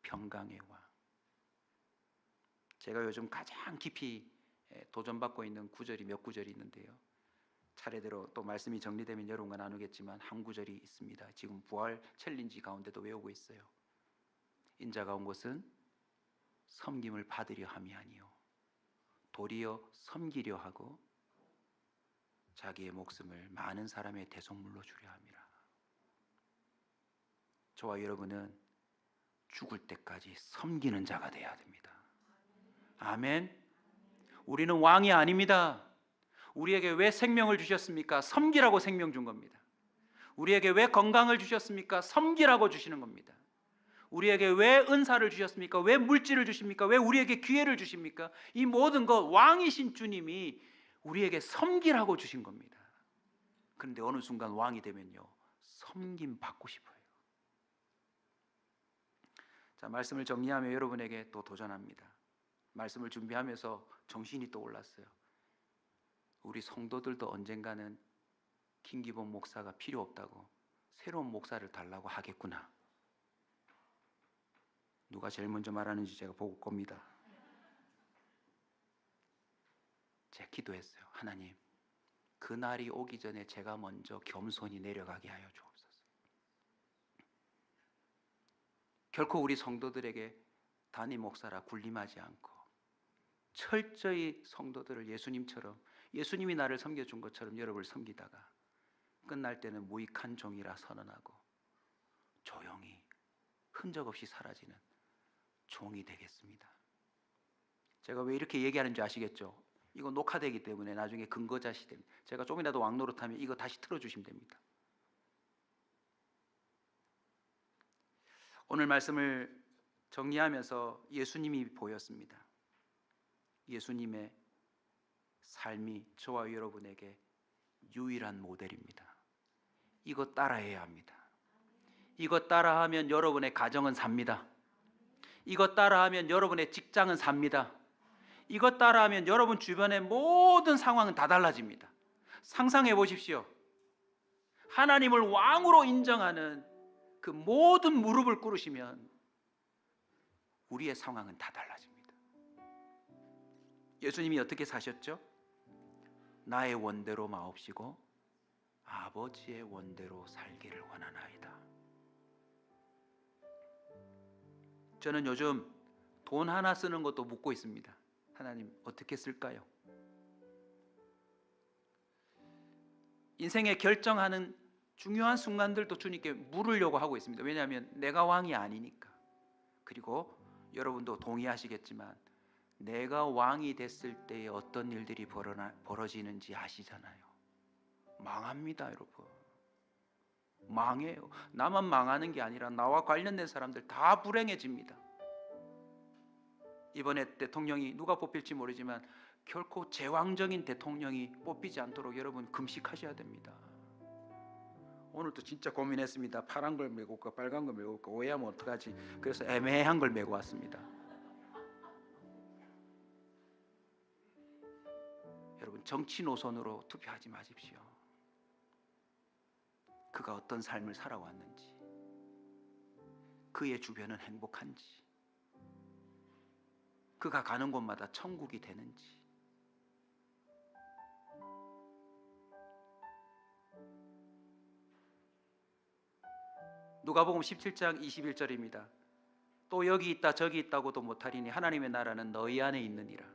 평강의 왕. 제가 요즘 가장 깊이 도전받고 있는 구절이 몇 구절이 있는데요. 차례대로 또 말씀이 정리되면 여러분과 나누겠지만 한 구절이 있습니다. 지금 부활 챌린지 가운데도 외우고 있어요. 인자가 온 것은 섬김을 받으려 함이 아니요 도리어 섬기려 하고 자기의 목숨을 많은 사람의 대속물로 주려 함이라. 저와 여러분은 죽을 때까지 섬기는 자가 되어야 됩니다. 아멘. 우리는 왕이 아닙니다. 우리에게 왜 생명을 주셨습니까? 섬기라고 생명 준 겁니다. 우리에게 왜 건강을 주셨습니까? 섬기라고 주시는 겁니다. 우리에게 왜 은사를 주셨습니까? 왜 물질을 주십니까? 왜 우리에게 기회를 주십니까? 이 모든 것 왕이신 주님이 우리에게 섬기라고 주신 겁니다. 그런데 어느 순간 왕이 되면요, 섬김 받고 싶어요. 자, 말씀을 정리하며 여러분에게 또 도전합니다. 말씀을 준비하면서 정신이 떠올랐어요. 우리 성도들도 언젠가는 김기범 목사가 필요 없다고 새로운 목사를 달라고 하겠구나. 누가 제일 먼저 말하는지 제가 보고 겁니다. 제가 기도했어요. 하나님, 그 날이 오기 전에 제가 먼저 겸손히 내려가게 하여 주옵소서. 결코 우리 성도들에게 담임 목사라 군림하지 않고 철저히 성도들을 예수님처럼, 예수님이 나를 섬겨준 것처럼 여러분을 섬기다가 끝날 때는 무익한 종이라 선언하고 조용히 흔적 없이 사라지는 종이 되겠습니다. 제가 왜 이렇게 얘기하는지 아시겠죠? 이거 녹화되기 때문에 나중에 근거자시 됩니다. 제가 조금이라도 왕노릇하면 이거 다시 틀어주시면 됩니다. 오늘 말씀을 정리하면서 예수님이 보였습니다. 예수님의 삶이 저와 여러분에게 유일한 모델입니다. 이거 따라해야 합니다. 이거 따라하면 여러분의 가정은 삽니다. 이거 따라하면 여러분의 직장은 삽니다. 이거 따라하면 여러분 주변의 모든 상황은 다 달라집니다. 상상해 보십시오. 하나님을 왕으로 인정하는 그 모든 무릎을 꿇으시면 우리의 상황은 다 달라집니다. 예수님이 어떻게 사셨죠? 나의 원대로 마옵시고 아버지의 원대로 살기를 원하나이다. 저는 요즘 돈 하나 쓰는 것도 묻고 있습니다. 하나님, 어떻게 쓸까요? 인생에 결정하는 중요한 순간들도 주님께 물으려고 하고 있습니다. 왜냐하면 내가 왕이 아니니까. 그리고 여러분도 동의하시겠지만 내가 왕이 됐을 때 어떤 일들이 벌어지는지 아시잖아요. 망합니다, 여러분. 망해요. 나만 망하는 게 아니라 나와 관련된 사람들 다 불행해집니다. 이번에 대통령이 누가 뽑힐지 모르지만 결코 제왕적인 대통령이 뽑히지 않도록 여러분 금식하셔야 됩니다. 오늘도 진짜 고민했습니다. 파란 걸 메고 올까 빨간 걸 메고 올까 오해하면 어떡하지. 그래서 애매한 걸 메고 왔습니다. 여러분, 정치 노선으로 투표하지 마십시오. 그가 어떤 삶을 살아왔는지, 그의 주변은 행복한지, 그가 가는 곳마다 천국이 되는지. 누가복음 17장 21절입니다. 또 여기 있다 저기 있다고도 못하리니 하나님의 나라는 너희 안에 있느니라.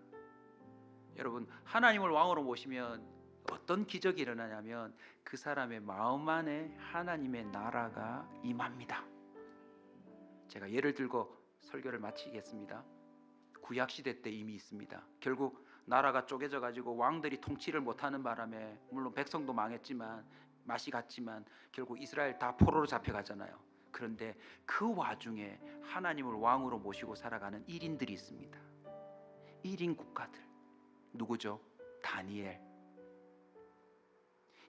여러분, 하나님을 왕으로 모시면 어떤 기적이 일어나냐면 그 사람의 마음 안에 하나님의 나라가 임합니다. 제가 예를 들고 설교를 마치겠습니다. 구약시대 때 이미 있습니다. 결국 나라가 쪼개져 가지고 왕들이 통치를 못하는 바람에 물론 백성도 망했지만 맛이 갔지만 결국 이스라엘 다 포로로 잡혀가잖아요. 그런데 그 와중에 하나님을 왕으로 모시고 살아가는 1인들이 있습니다. 1인 국가들. 누구죠? 다니엘.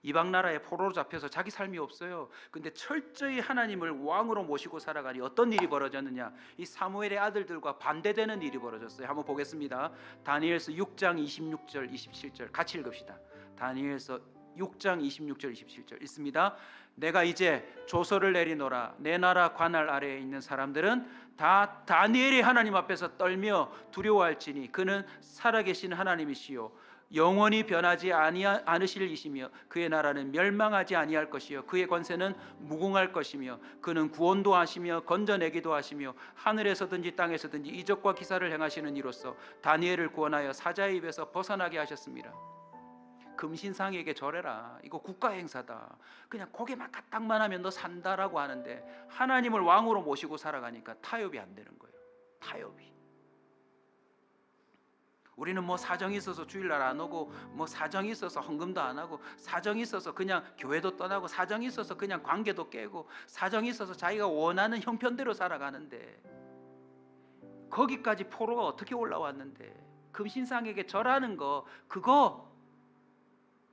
이방 나라에 포로로 잡혀서 자기 삶이 없어요. 근데 철저히 하나님을 왕으로 모시고 살아가니 어떤 일이 벌어졌느냐? 이 사무엘의 아들들과 반대되는 일이 벌어졌어요. 한번 보겠습니다. 다니엘서 6장 26절 27절 같이 읽읍시다. 다니엘서 6장 26절 27절 읽습니다. 내가 이제 조서를 내리노라. 내 나라 관할 아래에 있는 사람들은 다 다니엘이 하나님 앞에서 떨며 두려워할지니 그는 살아계신 하나님이시요 영원히 변하지 않으실 이시며 그의 나라는 멸망하지 아니할 것이요 그의 권세는 무궁할 것이며 그는 구원도 하시며 건져내기도 하시며 하늘에서든지 땅에서든지 이적과 기사를 행하시는 이로써 다니엘을 구원하여 사자의 입에서 벗어나게 하셨습니다. 금신상에게 절해라. 이거 국가 행사다. 그냥 고개만 까딱만 하면 너 산다라고 하는데 하나님을 왕으로 모시고 살아가니까 타협이 안 되는 거예요. 타협이. 우리는 뭐 사정이 있어서 주일날 안 오고 뭐 사정이 있어서 헌금도 안 하고 사정이 있어서 그냥 교회도 떠나고 사정이 있어서 그냥 관계도 깨고 사정이 있어서 자기가 원하는 형편대로 살아가는데 거기까지 포로가 어떻게 올라왔는데 금신상에게 절하는 거 그거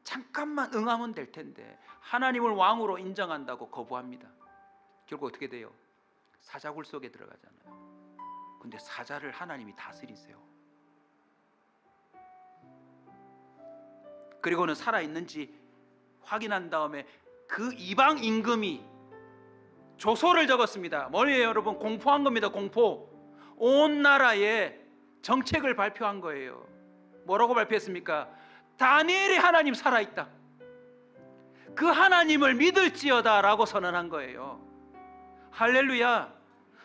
잠깐만 응하면 될 텐데 하나님을 왕으로 인정한다고 거부합니다. 결국 어떻게 돼요? 사자굴 속에 들어가잖아요. 근데 사자를 하나님이 다스리세요. 그리고는 살아있는지 확인한 다음에 그 이방 임금이 조서를 적었습니다. 뭐예요 여러분? 공포한 겁니다. 공포. 온 나라에 정책을 발표한 거예요. 뭐라고 발표했습니까? 다니엘이 하나님 살아있다. 그 하나님을 믿을지어다 라고 선언한 거예요. 할렐루야.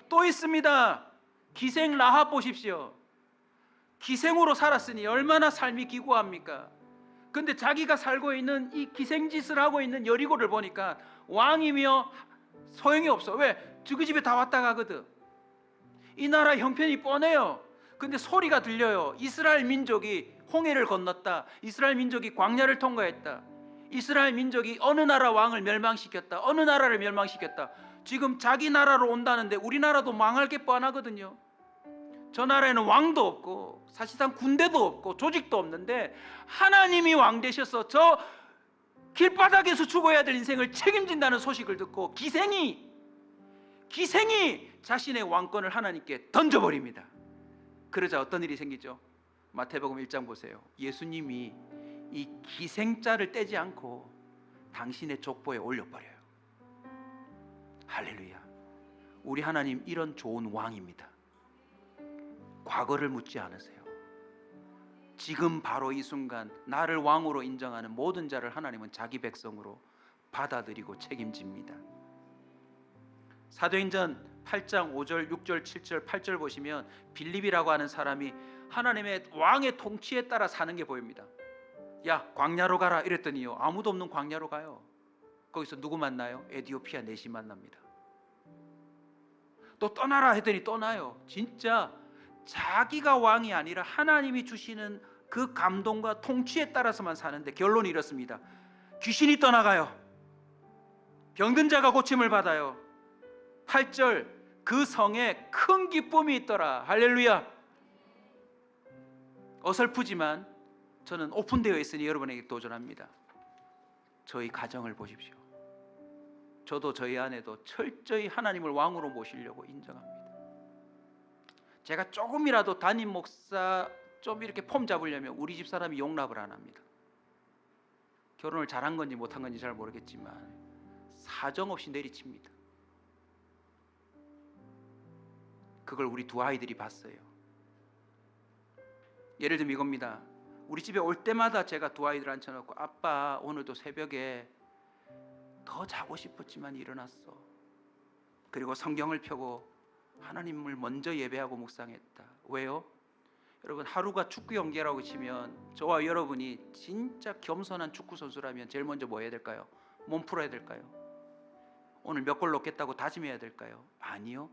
또 있습니다. 기생 라합 보십시오. 기생으로 살았으니 얼마나 삶이 기구합니까? 근데 자기가 살고 있는 이 기생짓을 하고 있는 여리고를 보니까 왕이며 소용이 없어. 왜? 그 집에 다 왔다 가거든. 이 나라 형편이 뻔해요. 근데 소리가 들려요. 이스라엘 민족이 홍해를 건넜다. 이스라엘 민족이 광야를 통과했다. 이스라엘 민족이 어느 나라 왕을 멸망시켰다. 어느 나라를 멸망시켰다. 지금 자기 나라로 온다는데 우리나라도 망할 게 뻔하거든요. 저 나라에는 왕도 없고 사실상 군대도 없고 조직도 없는데 하나님이 왕 되셔서 저 길바닥에서 죽어야 될 인생을 책임진다는 소식을 듣고 기생이 자신의 왕권을 하나님께 던져버립니다. 그러자 어떤 일이 생기죠? 마태복음 1장 보세요. 예수님이 이 기생자를 떼지 않고 당신의 족보에 올려버려요. 할렐루야. 우리 하나님 이런 좋은 왕입니다. 과거를 묻지 않으세요. 지금 바로 이 순간 나를 왕으로 인정하는 모든 자를 하나님은 자기 백성으로 받아들이고 책임집니다. 사도행전 8장 5절 6절 7절 8절 보시면 빌립이라고 하는 사람이 하나님의 왕의 통치에 따라 사는 게 보입니다. 야 광야로 가라 이랬더니요 아무도 없는 광야로 가요. 거기서 누구 만나요? 에디오피아 내시 만납니다. 또 떠나라 했더니 떠나요. 진짜 자기가 왕이 아니라 하나님이 주시는 그 감동과 통치에 따라서만 사는데 결론이 이렇습니다. 귀신이 떠나가요. 병든 자가 고침을 받아요. 8절 그 성에 큰 기쁨이 있더라. 할렐루야. 어설프지만 저는 오픈되어 있으니 여러분에게 도전합니다. 저희 가정을 보십시오. 저도 저희 아내도 철저히 하나님을 왕으로 모시려고 인정합니다. 제가 조금이라도 담임 목사 좀 이렇게 폼 잡으려면 우리 집 사람이 용납을 안 합니다. 결혼을 잘한 건지 못한 건지 잘 모르겠지만 사정없이 내리칩니다. 그걸 우리 두 아이들이 봤어요. 예를 들면 이겁니다. 우리 집에 올 때마다 제가 두 아이들 앉혀놓고 아빠 오늘도 새벽에 더 자고 싶었지만 일어났어. 그리고 성경을 펴고 하나님을 먼저 예배하고 묵상했다. 왜요? 여러분 하루가 축구 경기라고 치면 저와 여러분이 진짜 겸손한 축구 선수라면 제일 먼저 뭐 해야 될까요? 몸 풀어야 될까요? 오늘 몇 골 넣겠다고 다짐해야 될까요? 아니요.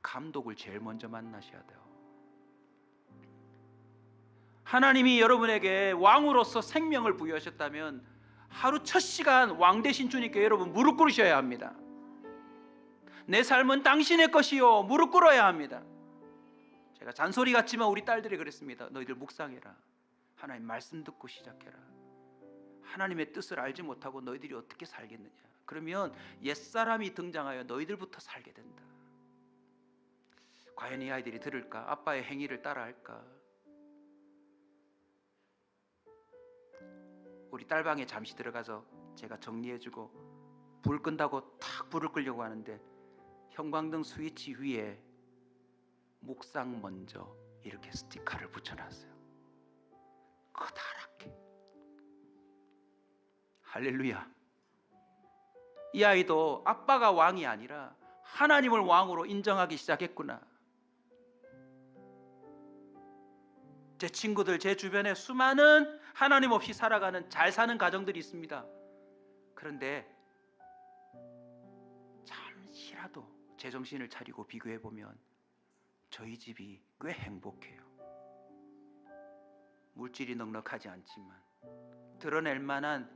감독을 제일 먼저 만나셔야 돼요. 하나님이 여러분에게 왕으로서 생명을 부여하셨다면 하루 첫 시간 왕 되신 주님께 여러분 무릎 꿇으셔야 합니다. 내 삶은 당신의 것이요, 무릎 꿇어야 합니다. 제가 잔소리 같지만 우리 딸들이 그랬습니다. 너희들 묵상해라. 하나님 말씀 듣고 시작해라. 하나님의 뜻을 알지 못하고 너희들이 어떻게 살겠느냐. 그러면 옛사람이 등장하여 너희들부터 살게 된다. 과연 이 아이들이 들을까? 아빠의 행위를 따라할까? 우리 딸방에 잠시 들어가서 제가 정리해주고 불 끈다고 탁 불을 끄려고 하는데 형광등 스위치 위에 묵상 먼저 이렇게 스티커를 붙여놨어요. 커다랗게. 할렐루야. 이 아이도 아빠가 왕이 아니라 하나님을 왕으로 인정하기 시작했구나. 제 친구들, 제 주변에 수많은 하나님 없이 살아가는 잘 사는 가정들이 있습니다. 그런데 잠시라도 제정신을 차리고 비교해보면 저희 집이 꽤 행복해요. 물질이 넉넉하지 않지만, 드러낼 만한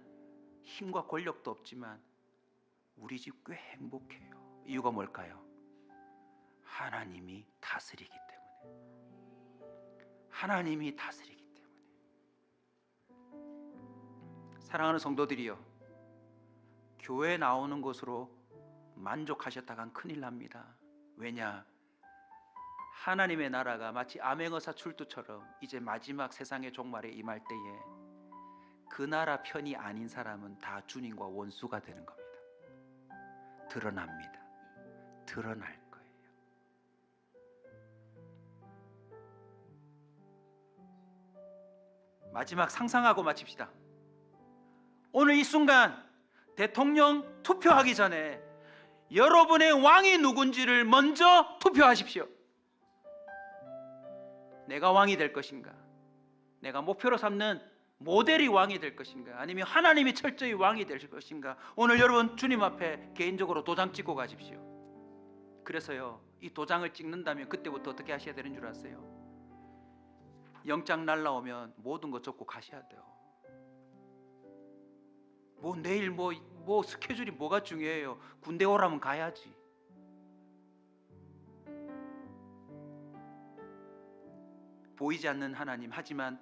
힘과 권력도 없지만 우리 집 꽤 행복해요. 이유가 뭘까요? 하나님이 다스리기 때문에. 하나님이 다스리기 때문에. 사랑하는 성도들이여, 교회 나오는 것으로 만족하셨다간 큰일 납니다. 왜냐? 하나님의 나라가 마치 암행어사 출두처럼 이제 마지막 세상의 종말에 임할 때에 그 나라 편이 아닌 사람은 다 주님과 원수가 되는 겁니다. 드러납니다. 드러날 거예요. 마지막 상상하고 마칩시다. 오늘 이 순간 대통령 투표하기 전에 여러분의 왕이 누군지를 먼저 투표하십시오. 내가 왕이 될 것인가? 내가 목표로 삼는 모델이 왕이 될 것인가? 아니면 하나님이 철저히 왕이 될 것인가? 오늘 여러분 주님 앞에 개인적으로 도장 찍고 가십시오. 그래서요, 이 도장을 찍는다면 그때부터 어떻게 하셔야 되는 줄 아세요? 영장 날라오면 모든 거 접고 가셔야 돼요. 내일 스케줄이 뭐가 중요해요? 군대 오라면 가야지. 보이지 않는 하나님, 하지만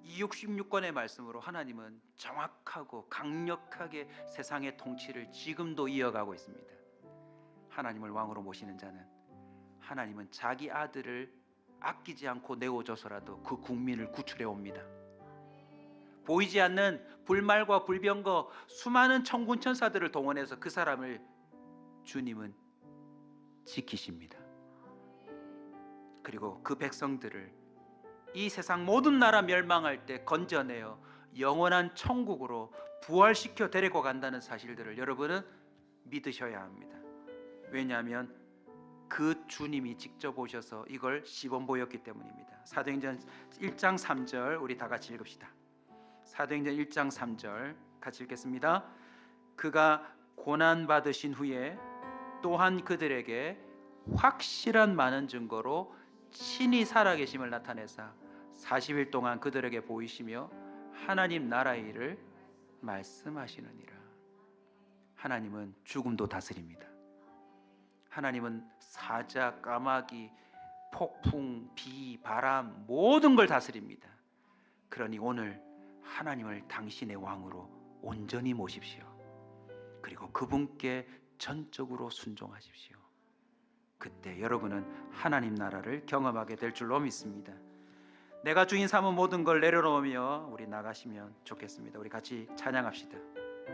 이 66권의 말씀으로 하나님은 정확하고 강력하게 세상의 통치를 지금도 이어가고 있습니다. 하나님을 왕으로 모시는 자는 하나님은 자기 아들을 아끼지 않고 내어줘서라도 그 국민을 구출해 옵니다. 보이지 않는 불말과 불병거 수많은 천군 천사들을 동원해서 그 사람을 주님은 지키십니다. 그리고 그 백성들을 이 세상 모든 나라 멸망할 때 건져내어 영원한 천국으로 부활시켜 데리고 간다는 사실들을 여러분은 믿으셔야 합니다. 왜냐하면 그 주님이 직접 오셔서 이걸 시범 보였기 때문입니다. 사도행전 1장 3절 우리 다 같이 읽읍시다. 사도행전 1장 3절 같이 읽겠습니다. 그가 고난 받으신 후에 또한 그들에게 확실한 많은 증거로 친히 살아계심을 나타내사 40일 동안 그들에게 보이시며 하나님 나라의 일을 말씀하시느니라. 하나님은 죽음도 다스립니다. 하나님은 사자, 까마귀, 폭풍, 비, 바람 모든 걸 다스립니다. 그러니 오늘 하나님을 당신의 왕으로 온전히 모십시오. 그리고 그분께 전적으로 순종하십시오. 그때 여러분은 하나님 나라를 경험하게 될 줄로 믿습니다. 내가 주인 삼은 모든 걸 내려놓으며 우리 나가시면 좋겠습니다. 우리 같이 찬양합시다.